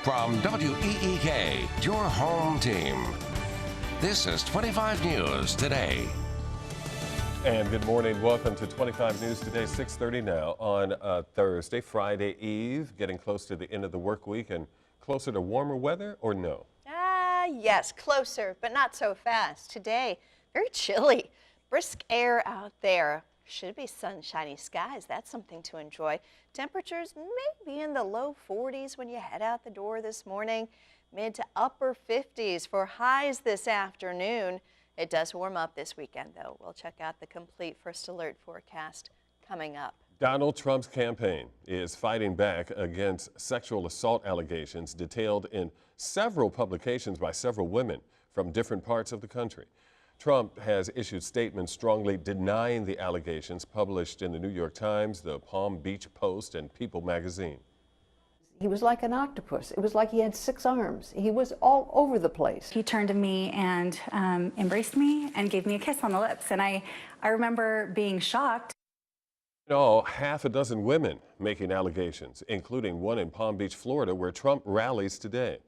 From WEEK, your home team, this is 25 News Today. And good morning. Welcome to 25 News Today, 6:30 now on Thursday, Friday Eve, getting close to the end of the work week and closer to warmer weather, or no? Yes, closer, but not so fast. Today, very chilly, brisk air out there. Should be sunshiny skies. That's something to enjoy. Temperatures may be in the low 40s when you head out the door this morning. Mid to upper 50s for highs this afternoon. It does warm up this weekend, though. We'll check out the complete First Alert forecast coming up. Donald Trump's campaign is fighting back against sexual assault allegations detailed in several publications by several women from different parts of the country. Trump has issued statements strongly denying the allegations published in the New York Times, the Palm Beach Post, and People magazine. He was like an octopus. It was like he had 6 arms. He was all over the place. He turned to me and embraced me and gave me a kiss on the lips. And I remember being shocked. In all, half a dozen women making allegations, including one in Palm Beach, Florida, where Trump rallies today.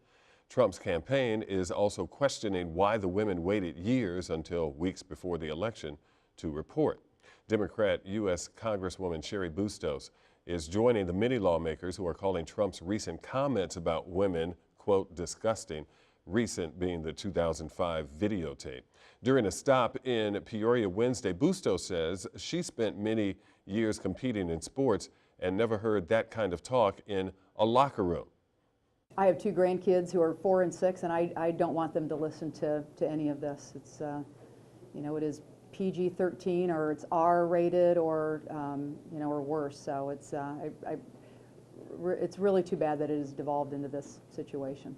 Trump's campaign is also questioning why the women waited years until weeks before the election to report. Democrat U.S. Congresswoman Cheri Bustos is joining the many lawmakers who are calling Trump's recent comments about women, quote, disgusting, recent being the 2005 videotape. During a stop in Peoria Wednesday, Bustos says she spent many years competing in sports and never heard that kind of talk in a locker room. I have 2 grandkids who are 4 and 6, and I don't want them to listen to any of this. It's, you know, it is PG-13 or it's R-rated or, you know, or worse. So it's really too bad that it has devolved into this situation.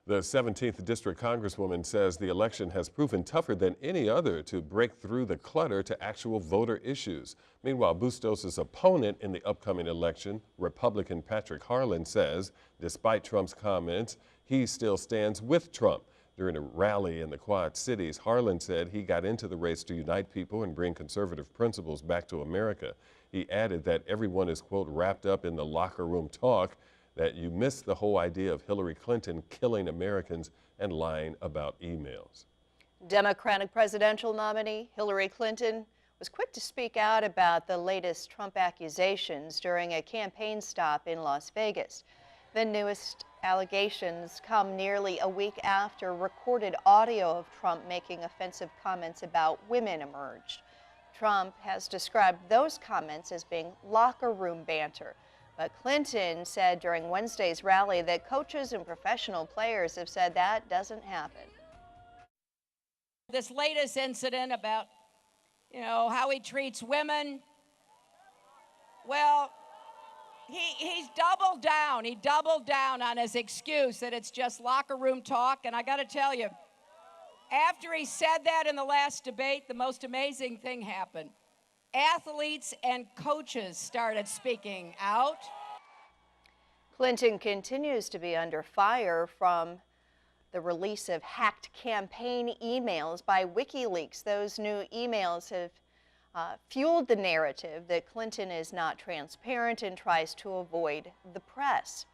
The 17th District Congresswoman says the election has proven tougher than any other to break through the clutter to actual voter issues. Meanwhile, Bustos' opponent in the upcoming election, Republican Patrick Harlan, says despite Trump's comments, he still stands with Trump. During a rally in the Quad Cities, Harlan said he got into the race to unite people and bring conservative principles back to America. He added that everyone is, quote, wrapped up in the locker room talk, that you miss the whole idea of Hillary Clinton killing Americans and lying about emails. Democratic presidential nominee Hillary Clinton was quick to speak out about the latest Trump accusations during a campaign stop in Las Vegas. The newest allegations come nearly a week after recorded audio of Trump making offensive comments about women emerged. Trump has described those comments as being locker room banter. But Clinton said during Wednesday's rally that coaches and professional players have said that doesn't happen. This latest incident about, you know, how he treats women, well, he's doubled down. He doubled down on his excuse that it's just locker room talk. And I got to tell you, after he said that in the last debate, the most amazing thing happened. Athletes and coaches started speaking out. Clinton continues to be under fire from the release of hacked campaign emails by WikiLeaks. Those new emails have fueled the narrative that Clinton is not transparent and tries to avoid the press.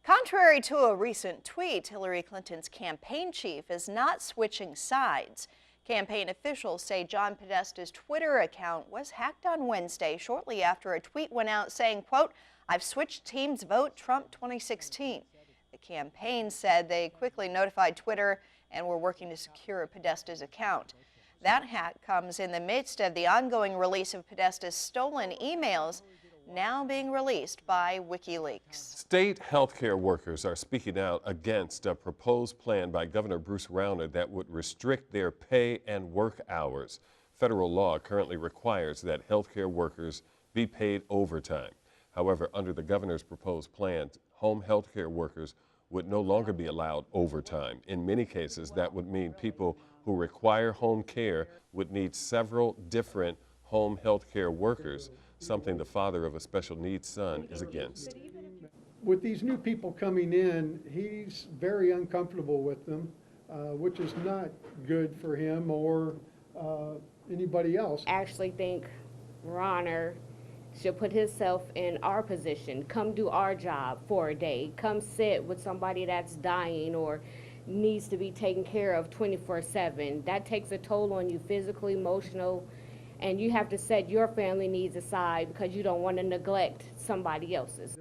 Contrary to a recent tweet, Hillary Clinton's campaign chief is not switching sides. Campaign officials say John Podesta's Twitter account was hacked on Wednesday shortly after a tweet went out saying, quote, "I've switched teams, vote Trump 2016. The campaign said they quickly notified Twitter and were working to secure Podesta's account. That hack comes in the midst of the ongoing release of Podesta's stolen emails, now being released by WikiLeaks. State healthcare workers are speaking out against a proposed plan by Governor Bruce Rauner that would restrict their pay and work hours. Federal law currently requires that healthcare workers be paid overtime. However, under the governor's proposed plan, home healthcare workers would no longer be allowed overtime. In many cases, that would mean people who require home care would need several different home healthcare workers, something the father of a special needs son is against. With these new people coming in, he's very uncomfortable with them, which is not good for him or anybody else. I actually think Ronner should put himself in our position, come do our job for a day, come sit with somebody that's dying or needs to be taken care of 24/7. That takes a toll on you physically, emotional, and you have to set your family needs aside because you don't want to neglect somebody else's.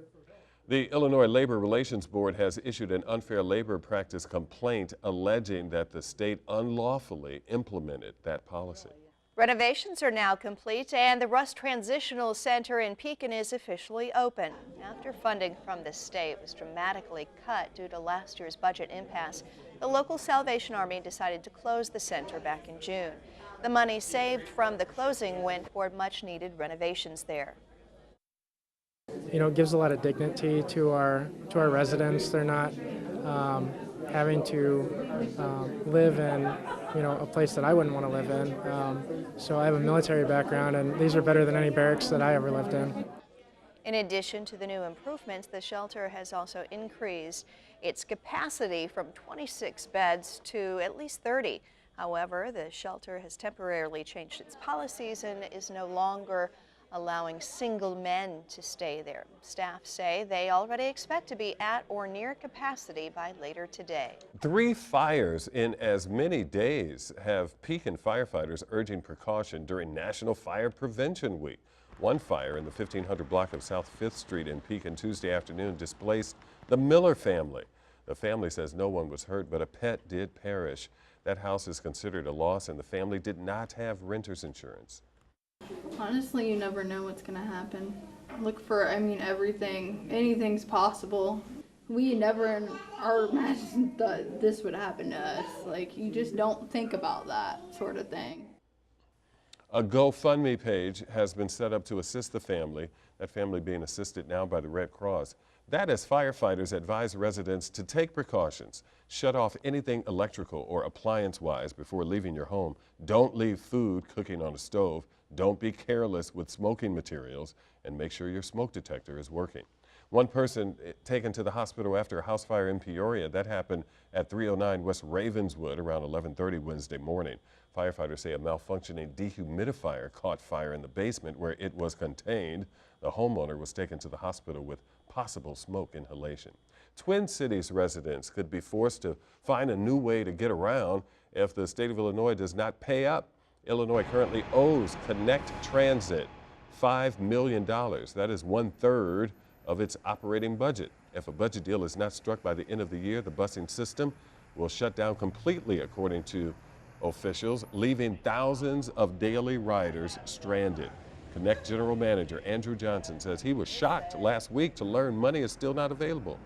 The Illinois Labor Relations Board has issued an unfair labor practice complaint alleging that the state unlawfully implemented that policy. Renovations are now complete and the Russ Transitional Center in Pekin is officially open. After funding from the state was dramatically cut due to last year's budget impasse, the local Salvation Army decided to close the center back in June. The money saved from the closing went toward much-needed renovations there. You know, it gives a lot of dignity to our residents. They're not having to live in, you know, a place that I wouldn't want to live in. So I have a military background, and these are better than any barracks that I ever lived in. In addition to the new improvements, the shelter has also increased its capacity from 26 beds to at least 30. However, the shelter has temporarily changed its policies and is no longer allowing single men to stay there. Staff say they already expect to be at or near capacity by later today. 3 fires in as many days have Pekin firefighters urging precaution during National Fire Prevention Week. One fire in the 1500 block of South 5th Street in Pekin Tuesday afternoon displaced the Miller family. The family says no one was hurt, but a pet did perish. That house is considered a loss, and the family did not have renter's insurance. Honestly, you never know what's going to happen. Look for, anything's possible. We never in our imagined that this would happen to us. Like, you just don't think about that sort of thing. A GoFundMe page has been set up to assist the family, that family being assisted now by the Red Cross. That as firefighters advise residents to take precautions. Shut off anything electrical or appliance-wise before leaving your home. Don't leave food cooking on a stove. Don't be careless with smoking materials, and make sure your smoke detector is working. One person taken to the hospital after a house fire in Peoria. That happened at 309 West Ravenswood around 11:30 Wednesday morning. Firefighters say a malfunctioning dehumidifier caught fire in the basement where it was contained. The homeowner was taken to the hospital with possible smoke inhalation. Twin Cities residents could be forced to find a new way to get around if the state of Illinois does not pay up. Illinois currently owes Connect Transit $5 million. That is 1/3 of its operating budget. If a budget deal is not struck by the end of the year, the busing system will shut down completely, according to officials, leaving thousands of daily riders stranded. Connect General Manager Andrew Johnson says he was shocked last week to learn money is still not available.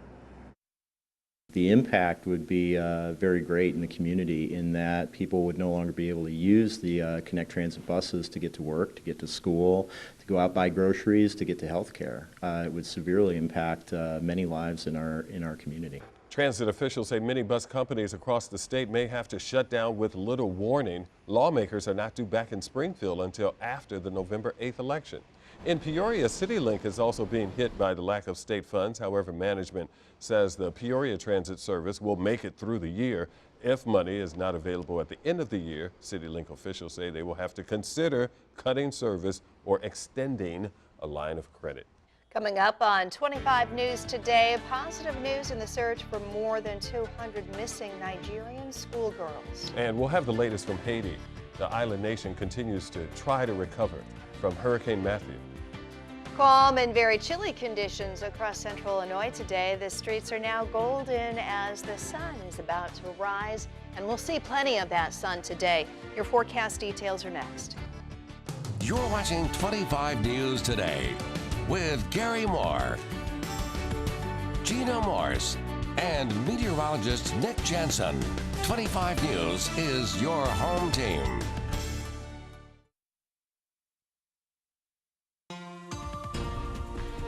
The impact would be very great in the community in that people would no longer be able to use the Connect Transit buses to get to work, to get to school, to go out buy groceries, to get to health care. It would severely impact many lives in our community. Transit officials say many bus companies across the state may have to shut down with little warning. Lawmakers are not due back in Springfield until after the November 8th election. In Peoria, CityLink is also being hit by the lack of state funds. However, management says the Peoria Transit Service will make it through the year. If money is not available at the end of the year, CityLink officials say they will have to consider cutting service or extending a line of credit. Coming up on 25 News Today, positive news in the search for more than 200 missing Nigerian schoolgirls. And we'll have the latest from Haiti. The island nation continues to try to recover from Hurricane Matthew. Calm and very chilly conditions across central Illinois today. The streets are now golden as the sun is about to rise, and we'll see plenty of that sun today. Your forecast details are next. You're watching 25 News Today with Garry Moore, Gina Morss, and meteorologist Nick Jensen. 25 News is your home team.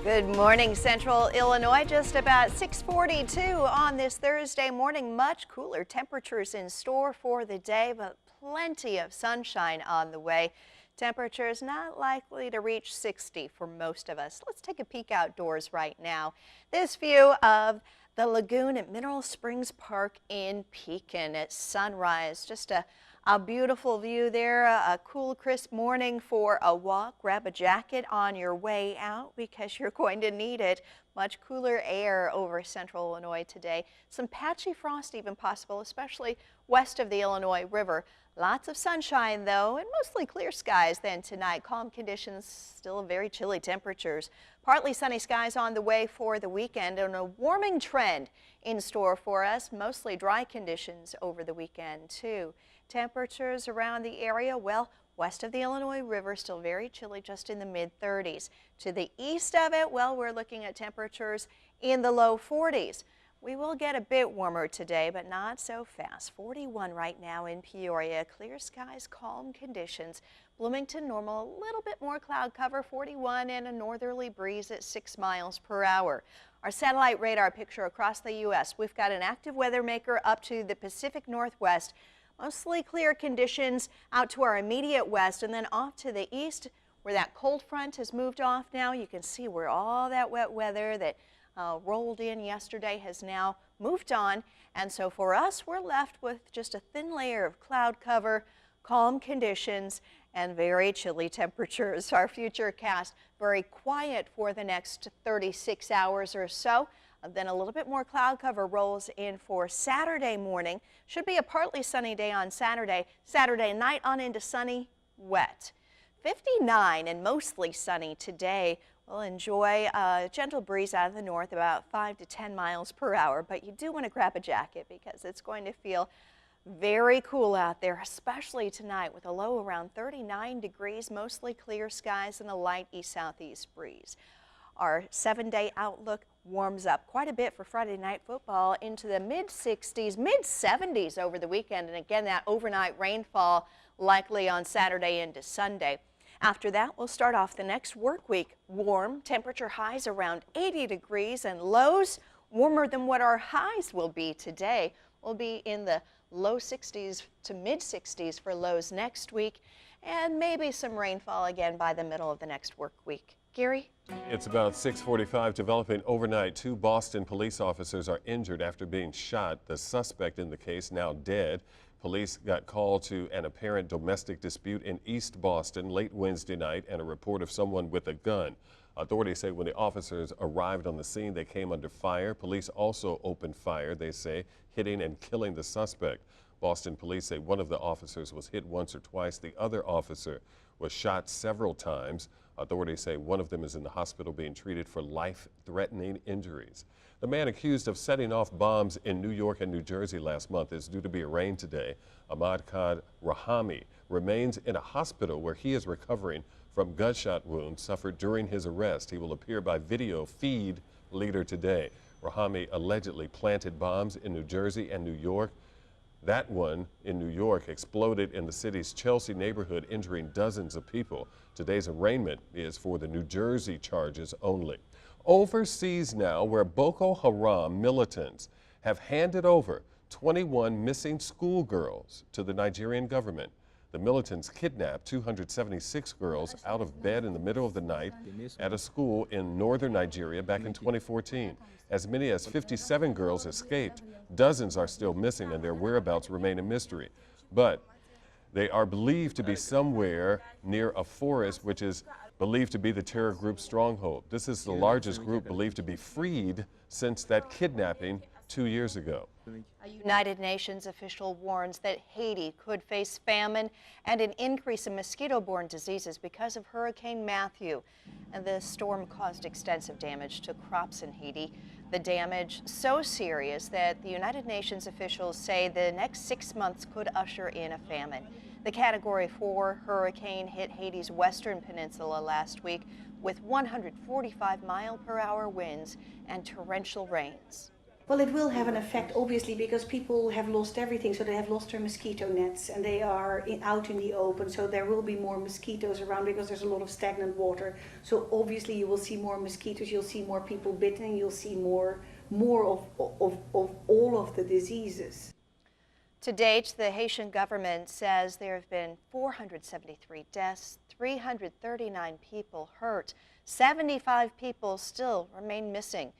Good morning, Central Illinois. Just about 6:42 on this Thursday morning. Much cooler temperatures in store for the day, but plenty of sunshine on the way. Temperatures not likely to reach 60 for most of us. Let's take a peek outdoors right now. This view of the lagoon at Mineral Springs Park in Pekin at sunrise. Just a beautiful view there, a cool, crisp morning for a walk. Grab a jacket on your way out because you're going to need it. Much cooler air over central Illinois today. Some patchy frost even possible, especially west of the Illinois River. Lots of sunshine, though, and mostly clear skies then tonight. Calm conditions, still very chilly temperatures. Partly sunny skies on the way for the weekend, and a warming trend in store for us. Mostly dry conditions over the weekend, too. Temperatures around the area, well, west of the Illinois River, still very chilly, just in the mid-30s. To the east of it, well, we're looking at temperatures in the low 40s. We will get a bit warmer today, but not so fast. 41 right now in Peoria. Clear skies, calm conditions. Bloomington normal, a little bit more cloud cover, 41, and a northerly breeze at 6 miles per hour. Our satellite radar picture across the U.S. We've got an active weather maker up to the Pacific Northwest. Mostly clear conditions out to our immediate west, and then off to the east where that cold front has moved off now. You can see where all that wet weather that rolled in yesterday has now moved on, and so for us we're left with just a thin layer of cloud cover, calm conditions, and very chilly temperatures. Our futurecast very quiet for the next 36 hours or so. Then a little bit more cloud cover rolls in for Saturday morning. Should be a partly sunny day on Saturday. Saturday night on into sunny, wet. 59 and mostly sunny today. We'll enjoy a gentle breeze out of the north, about 5 to 10 miles per hour, but you do want to grab a jacket because it's going to feel very cool out there, especially tonight with a low around 39 degrees, mostly clear skies and a light east-southeast breeze. Our 7-day outlook warms up quite a bit for Friday night football into the mid-60s, mid-70s over the weekend, and again that overnight rainfall likely on Saturday into Sunday. After that, we'll start off the next work week warm, temperature highs around 80 degrees and lows warmer than what our highs will be today. We'll be in the low 60s to mid-60s for lows next week, and maybe some rainfall again by the middle of the next work week. Gary? It's about 6:45. Developing overnight, 2 Boston police officers are injured after being shot. The suspect in the case now dead. Police got called to an apparent domestic dispute in East Boston late Wednesday night and a report of someone with a gun. Authorities say when the officers arrived on the scene, they came under fire. Police also opened fire, they say, hitting and killing the suspect. Boston police say one of the officers was hit once or twice. The other officer was shot several times. Authorities say one of them is in the hospital being treated for life-threatening injuries. The man accused of setting off bombs in New York and New Jersey last month is due to be arraigned today. Ahmad Khan Rahami remains in a hospital where he is recovering from gunshot wounds suffered during his arrest. He will appear by video feed later today. Rahami allegedly planted bombs in New Jersey and New York. That one in New York exploded in the city's Chelsea neighborhood, injuring dozens of people. Today's arraignment is for the New Jersey charges only. Overseas now, where Boko Haram militants have handed over 21 missing schoolgirls to the Nigerian government. The militants kidnapped 276 girls out of bed in the middle of the night at a school in northern Nigeria back in 2014. As many as 57 girls escaped. Dozens are still missing and their whereabouts remain a mystery. But they are believed to be somewhere near a forest which is believed to be the terror group's stronghold. This is the largest group believed to be freed since that kidnapping 2 years ago. A United Nations official warns that Haiti could face famine and an increase in mosquito-borne diseases because of Hurricane Matthew. And the storm caused extensive damage to crops in Haiti. The damage so serious that the United Nations officials say the next 6 months could usher in a famine. The Category 4 hurricane hit Haiti's western peninsula last week with 145-mile-per-hour winds and torrential rains. Well, it will have an effect, obviously, because people have lost everything. So they have lost their mosquito nets and they are out in the open. So there will be more mosquitoes around because there's a lot of stagnant water. So obviously you will see more mosquitoes, you'll see more people bitten, you'll see more of all of the diseases. To date, the Haitian government says there have been 473 deaths, 339 people hurt, 75 people still remain missing.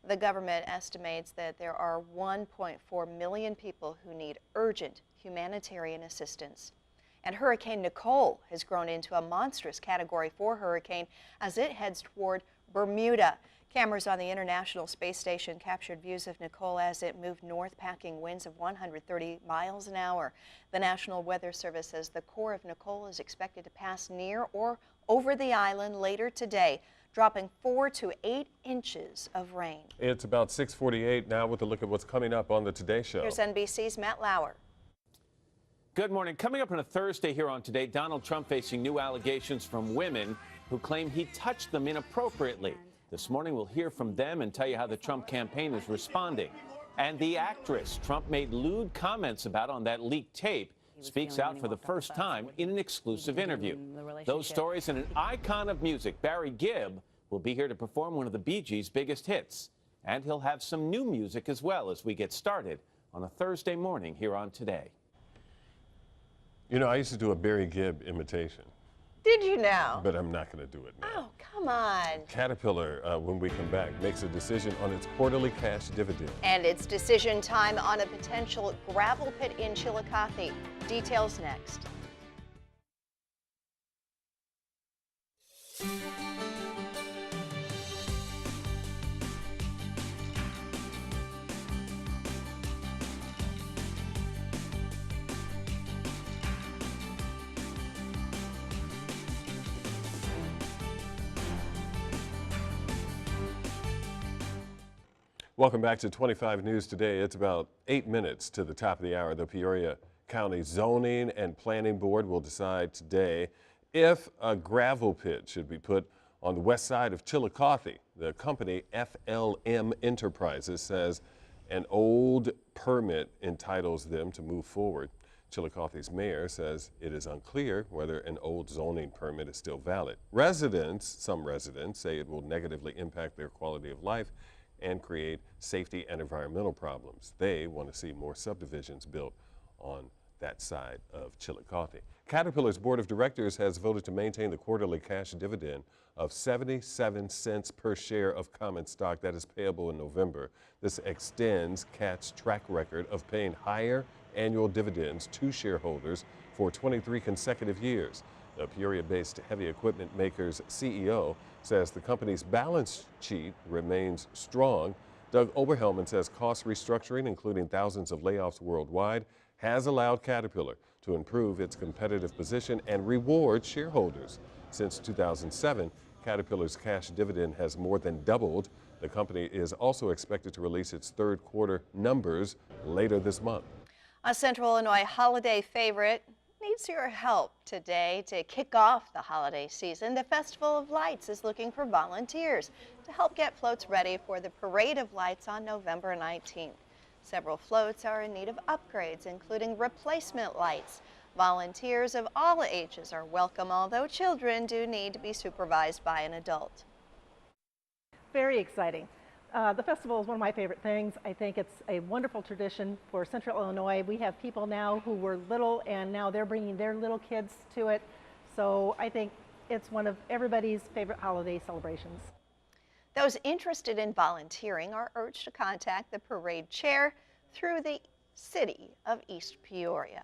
The government estimates that there are 1.4 million people who need urgent humanitarian assistance. And Hurricane Nicole has grown into a monstrous Category 4 hurricane as it heads toward Bermuda. Cameras on the International Space Station captured views of Nicole as it moved north, packing winds of 130 miles an hour. The National Weather Service says the core of Nicole is expected to pass near or over the island later today, dropping 4 to 8 inches of rain. It's about 6:48 now with a look at what's coming up on the Today Show. Here's NBC's Matt Lauer. Good morning. Coming up on a Thursday here on Today, Donald Trump facing new allegations from women who claim he touched them inappropriately. This morning we'll hear from them and tell you how the Trump campaign is responding. And the actress Trump made lewd comments about on that leaked tape speaks out for the first time in an exclusive interview. Those stories and an icon of music, Barry Gibb, will be here to perform one of the Bee Gees' biggest hits. And he'll have some new music as well as we get started on a Thursday morning here on Today. You know, I used to do a Barry Gibb imitation. Did you now? But I'm not going to do it now. Oh, come on. Caterpillar, when we come back, makes a decision on its quarterly cash dividend. And it's decision time on a potential gravel pit in Chillicothe. Details next. Welcome back to 25 News Today. It's about 8 minutes to the top of the hour. The Peoria County Zoning and Planning Board will decide today if a gravel pit should be put on the west side of Chillicothe. The company FLM Enterprises says an old permit entitles them to move forward. Chillicothe's mayor says it is unclear whether an old zoning permit is still valid. Some residents say it will negatively impact their quality of life and create safety and environmental problems. They want to see more subdivisions built on that side of Chillicothe. Caterpillar's board of directors has voted to maintain the quarterly cash dividend of 77 cents per share of common stock that is payable in November. This extends CAT's track record of paying higher annual dividends to shareholders for 23 consecutive years. The Peoria-based heavy equipment maker's CEO says the company's balance sheet remains strong. Doug Oberhelman says cost restructuring, including thousands of layoffs worldwide, has allowed Caterpillar to improve its competitive position and reward shareholders. Since 2007, Caterpillar's cash dividend has more than doubled. The company is also expected to release its third quarter numbers later this month. A Central Illinois holiday favorite needs your help today to kick off the holiday season. The Festival of Lights is looking for volunteers to help get floats ready for the Parade of Lights on November 19th. Several floats are in need of upgrades, including replacement lights. Volunteers of all ages are welcome, although children do need to be supervised by an adult. Very exciting. The festival is one of my favorite things. I think it's a wonderful tradition for Central Illinois. We have people now who were little and now they're bringing their little kids to it. So I think it's one of everybody's favorite holiday celebrations. Those interested in volunteering are urged to contact the parade chair through the City of East Peoria.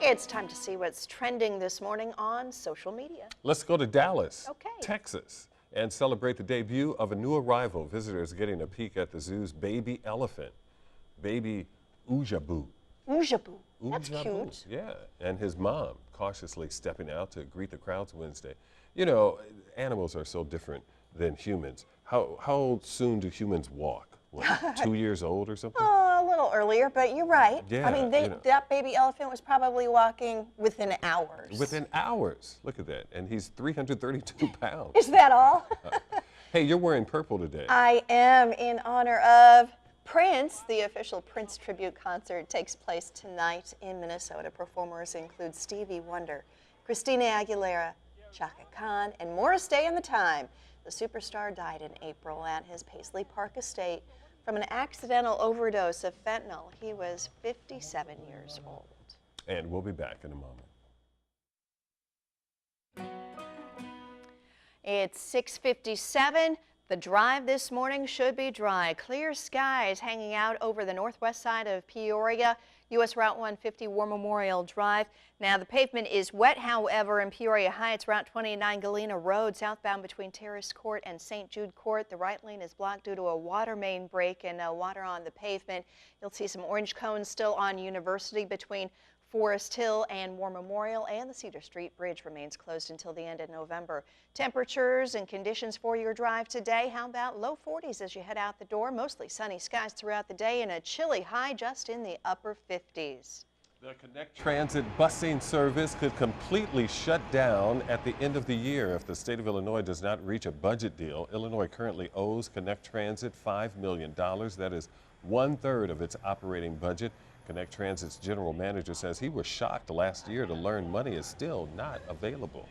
It's time to see what's trending this morning on social media. Let's go to Dallas, Okay. Texas, and celebrate the debut of a new arrival. Visitors getting a peek at the zoo's baby elephant, baby Ujabu. Ujabu, that's cute. Yeah, and his mom cautiously stepping out to greet the crowds Wednesday. You know, animals are so different than humans. How soon do humans walk? What, 2 years old or something? Oh, a little earlier, but you're right. Yeah, I mean, that baby elephant was probably walking within hours. Within hours. Look at that. And he's 332 pounds. Is that all? Hey, you're wearing purple today. I am, in honor of Prince. The official Prince tribute concert takes place tonight in Minnesota. Performers include Stevie Wonder, Christina Aguilera, Chaka Khan, and Morris Day and the Time. The superstar died in April at his Paisley Park estate from an accidental overdose of fentanyl. He was 57 years old. And we'll be back in a moment. It's 6:57. The drive this morning should be dry. Clear skies hanging out over the northwest side of Peoria. U.S. Route 150 War Memorial Drive. Now the pavement is wet, however, in Peoria Heights. Route 29 Galena Road southbound between Terrace Court and St. Jude Court. The right lane is blocked due to a water main break and water on the pavement. You'll see some orange cones still on University between Forest Hill and War Memorial, and the Cedar Street Bridge remains closed until the end of November. Temperatures and conditions for your drive today. How about low 40s as you head out the door? Mostly sunny skies throughout the day and a chilly high just in the upper 50s. The Connect Transit busing service could completely shut down at the end of the year if the state of Illinois does not reach a budget deal. Illinois currently owes Connect Transit $5 million. That is 1/3 of its operating budget. Connect Transit's general manager says he was shocked last year to learn money is still not available.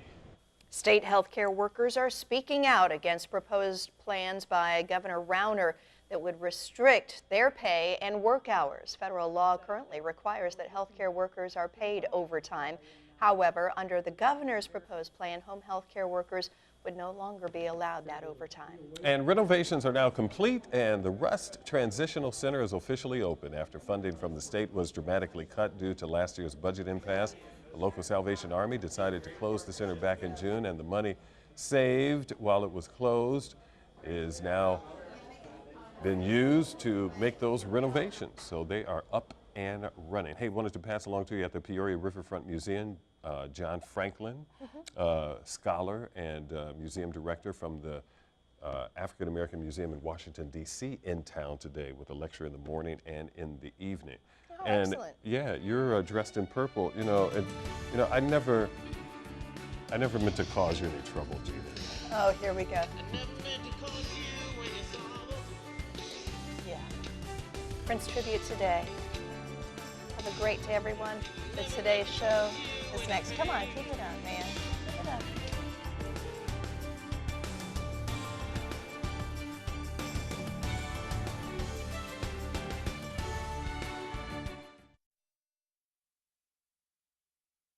State healthcare workers are speaking out against proposed plans by Governor Rauner that would restrict their pay and work hours. Federal law currently requires that healthcare workers are paid overtime. However, under the governor's proposed plan, home healthcare workers would no longer be allowed that overtime. And renovations are now complete, and the Rust Transitional Center is officially open after funding from the state was dramatically cut due to last year's budget impasse. The local Salvation Army decided to close the center back in June, and the money saved while it was closed is now been used to make those renovations. So they are up and running. Hey, wanted to pass along to you at the Peoria Riverfront Museum, John Franklin, scholar and museum director from the African American Museum in Washington, D.C. in town today with a lecture in the morning and in the evening. Oh, and excellent. yeah, you're dressed in purple. I never meant to cause you any trouble, Gina. Oh, here we go. Yeah. Prince tribute today. Have a great day, everyone. The Today Show is next. Come on, keep it up, man. Keep it up.